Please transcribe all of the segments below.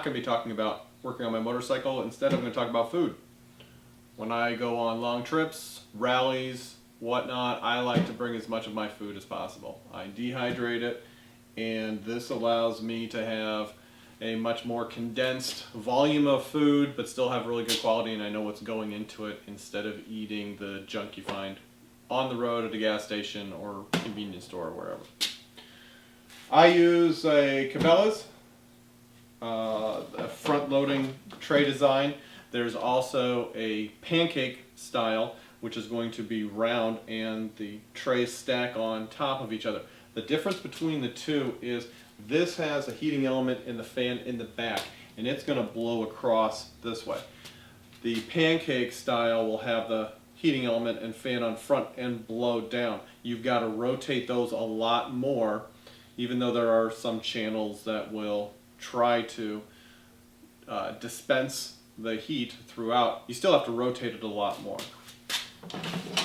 not going to be talking about working on my motorcycle. Instead, I'm going to talk about food. When I go on long trips, rallies, whatnot, I like to bring as much of my food as possible. I dehydrate it, and this allows me to have a much more condensed volume of food, but still have really good quality, and I know what's going into it instead of eating the junk you find on the road at a gas station or convenience store or wherever. I use a Cabela's, a front-loading tray design. There's also a pancake style, which is going to be round, and the trays stack on top of each other. The difference between the two is this has a heating element in the fan in the back, and it's going to blow across this way. The pancake style will have the heating element and fan on front and blow down. You've got to rotate those a lot more, even though there are some channels that will try to dispense the heat throughout. You still have to rotate it a lot more.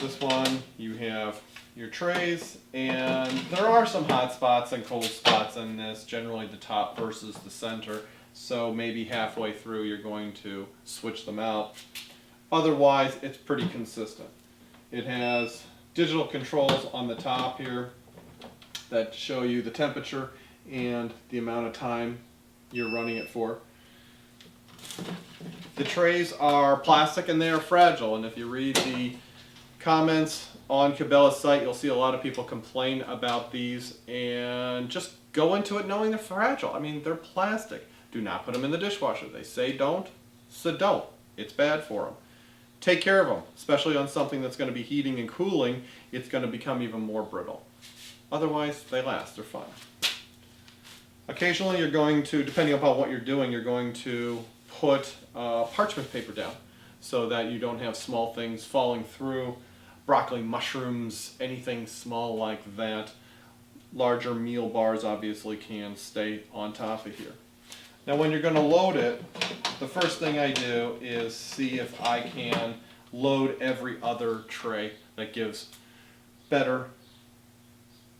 This one, you have your trays, and there are some hot spots and cold spots in this, generally the top versus the center, so maybe halfway through you're going to switch them out. Otherwise, it's pretty consistent. It has digital controls on the top here that show you the temperature and the amount of time you're running it for. The trays are plastic and they are fragile, and if you read the comments on Cabela's site, you'll see a lot of people complain about these, and just go into it knowing they're fragile. I mean, they're plastic. Do not put them in the dishwasher. They say don't, so don't. It's bad for them. Take care of them, especially on something that's going to be heating and cooling. It's going to become even more brittle. Otherwise, they last. They're fine. Occasionally, you're going to, depending upon what you're doing, you're going to put parchment paper down so that you don't have small things falling through. Broccoli, mushrooms, anything small like that. Larger meal bars obviously can stay on top of here. Now when you're going to load it, the first thing I do is see if I can load every other tray that gives better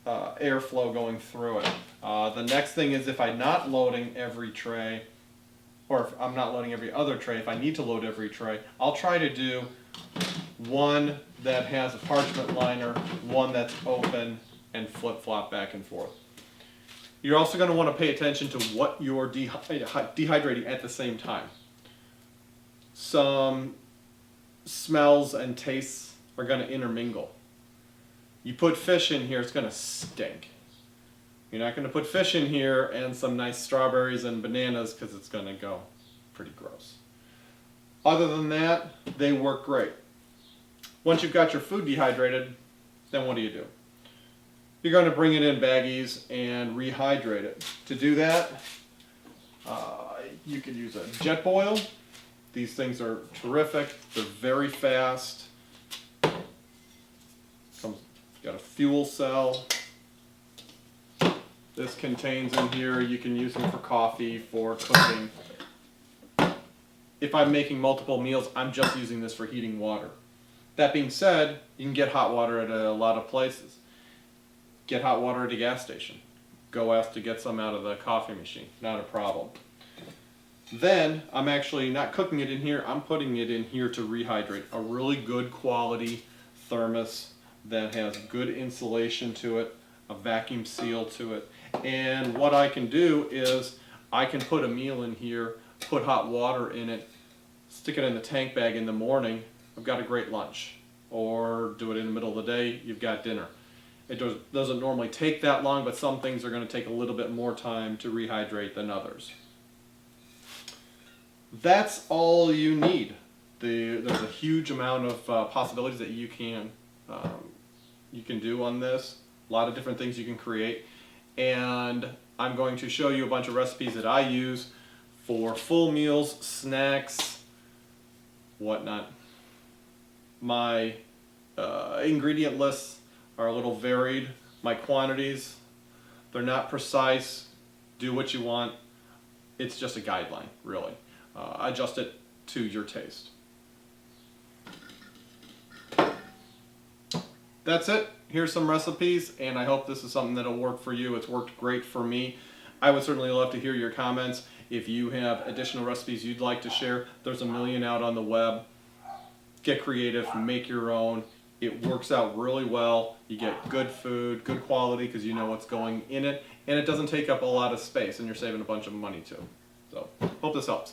airflow going through it. The next thing is if I'm not loading every tray, or if I'm not loading every other tray, if I need to load every tray, I'll try to do one that has a parchment liner, one that's open, and flip-flop back and forth. You're also going to want to pay attention to what you're dehydrating at the same time. Some smells and tastes are going to intermingle. You put fish in here, it's going to stink. You're not going to put fish in here and some nice strawberries and bananas because it's going to go pretty gross. Other than that, they work great. Once you've got your food dehydrated, then what do? You're going to bring it in baggies and rehydrate it. To do that, you could use a jet boil. These things are terrific. They're very fast. Got a fuel cell. This contains in here, you can use them for coffee, for cooking. If I'm making multiple meals, I'm just using this for heating water. That being said, you can get hot water at a lot of places. Get hot water at a gas station. Go ask to get some out of the coffee machine. Not a problem. Then, I'm actually not cooking it in here, I'm putting it in here to rehydrate. A really good quality thermos that has good insulation to it, a vacuum seal to it. And what I can do is, I can put a meal in here, put hot water in it, stick it in the tank bag in the morning, I've got a great lunch. Or do it in the middle of the day, you've got dinner. It doesn't normally take that long, but some things are going to take a little bit more time to rehydrate than others. That's all you need. There's a huge amount of possibilities that you can do on this. A lot of different things you can create. And I'm going to show you a bunch of recipes that I use for full meals, snacks, whatnot. My ingredient lists are a little varied. My quantities, they're not precise. Do what you want. It's just a guideline, really. Adjust it to your taste. That's it. Here's some recipes, and I hope this is something that'll work for you. It's worked great for me. I would certainly love to hear your comments. If you have additional recipes you'd like to share, there's a million out on the web. Get creative, make your own. It works out really well. You get good food, good quality, because you know what's going in it, and it doesn't take up a lot of space, and you're saving a bunch of money too. So, hope this helps.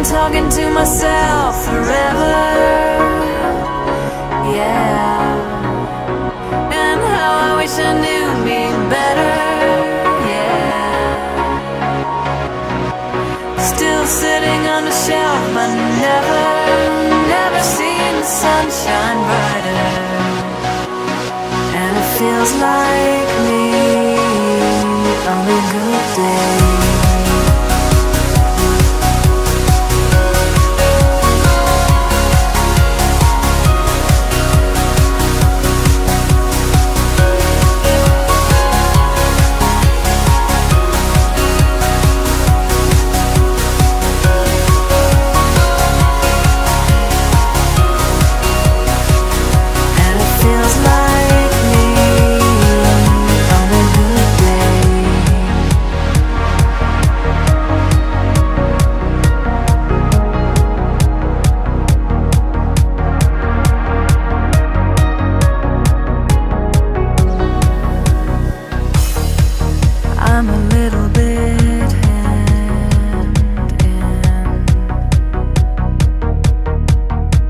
Been talking to myself forever, yeah. And how I wish I knew me better, yeah. Still sitting on the shelf, but never seen the sunshine brighter. And it feels like me on a good day. I'm a little bit hand in,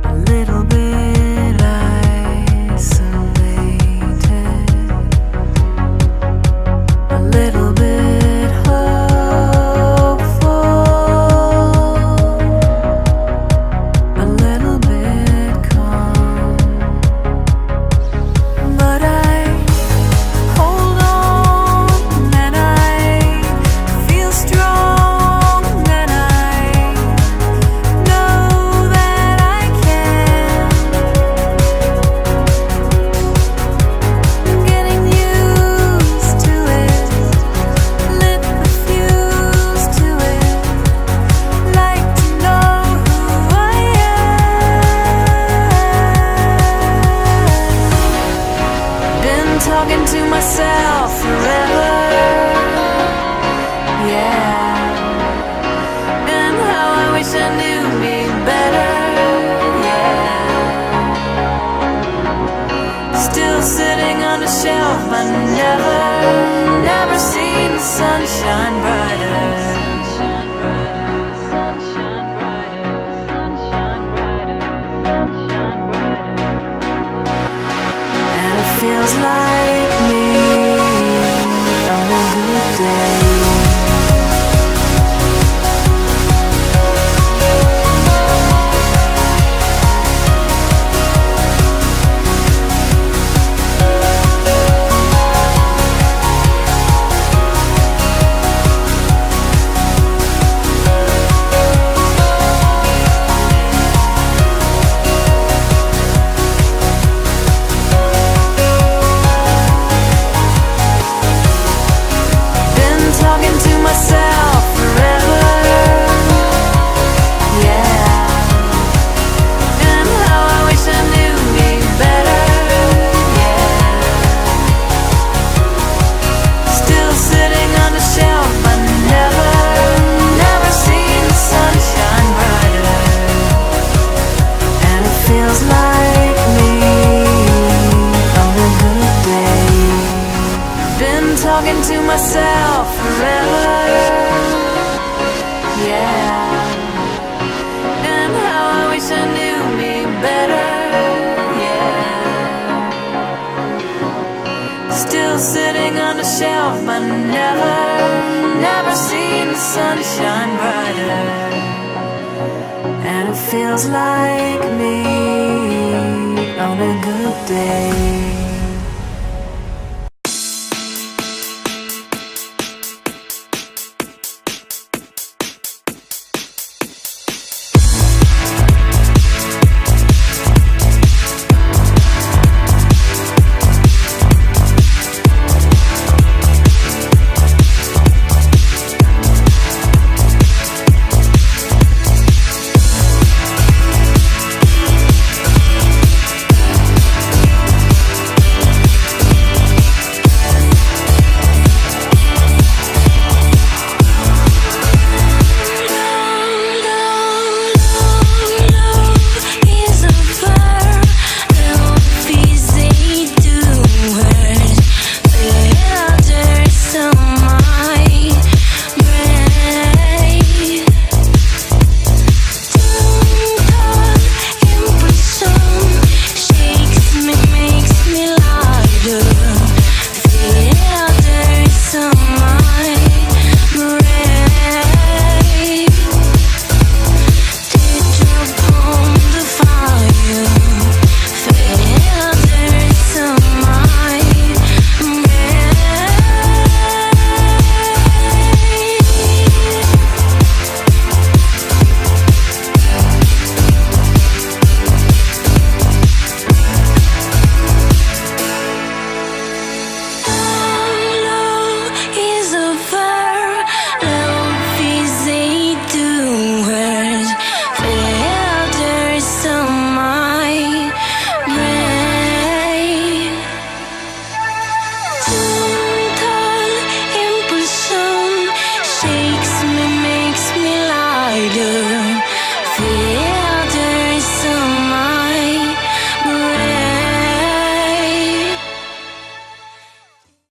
a little bit isolated, a little bit hopeful, a little bit calm, but I hold on and I feel strong and I know that I can. Getting used to it, lit the fuse to it, like to know who I am. Been talking to myself forever, yeah. And how I wish I knew me better, yeah. Still sitting on the shelf, but never seen the sunshine brighter. And it feels like me on a good day. Been talking to myself forever, yeah. And how I wish I knew me better, yeah. Still sitting on the shelf, but never seen the sunshine brighter. And it feels like me on a good day. Been talking to myself forever, yeah. And how I wish I knew me better, yeah. Still sitting on the shelf, but never seen the sunshine brighter. And it feels like me on a good day.